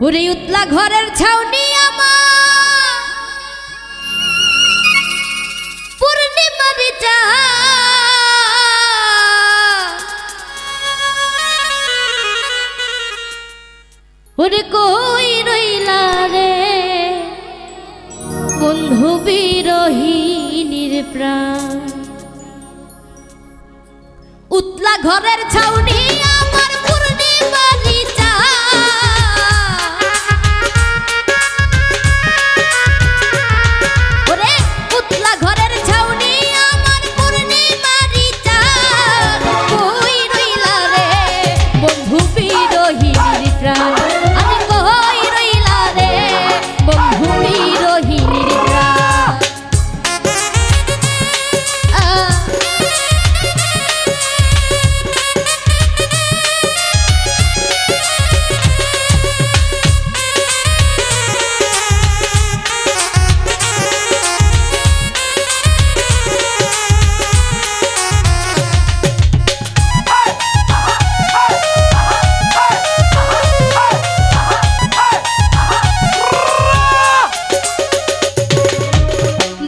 ওরে উতলা ঘরের ছাউনি আমার পূর্ণিমার চাঁদ ওরে কই রইলা রে বন্ধু বিরহিনীর প্রাণ উতলা ঘরের ছাউনি আমার পূর্ণিমার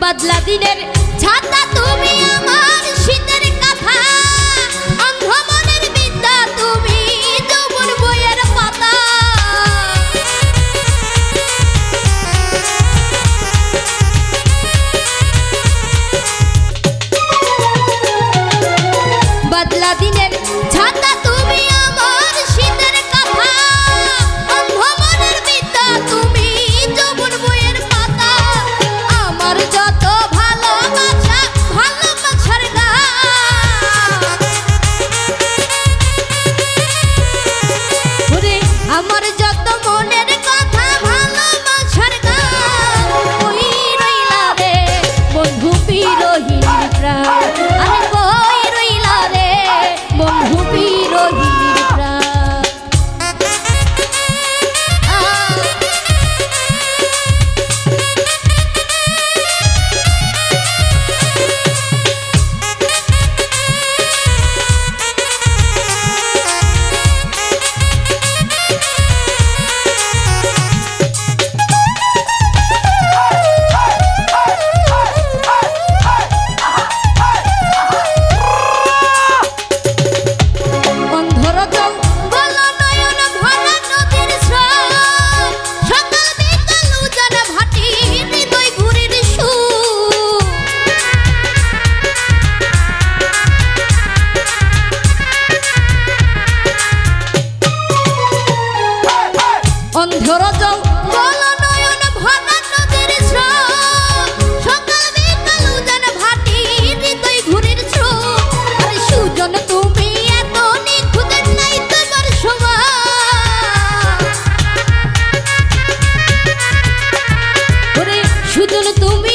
বদলা দিনের ছাতা তুমি আমার শীতের কথা অন্ধ মনের বিদ্যা তুমি যৌবন বইয়ের পাতা বদলা দিনের ছাতা তুমি আমার শীতের কথা অন্ধ মনের বিদ্যা তুমি যৌবন বইয়ের পাতা আমার যত ভালোবাসা ভালোবাসার গান ওরে আমার যত মনের কথা ভালোবাসার গান ওই রইলা রে বন্ধু বিরহিনীর প্রাণ আরে কই রইলা রে বন্ধু বিরহিনীর প্রাণ অন্ধর জঙ্গল নয়ন ভরা নদীর স্রোত সকাল বিকাল উজান ভাটি হৃদয় ঘুরির স্রোত আরে সুজন তুমি এত নিখুঁত নাই তোমার সমান ওরে সুজন তুমি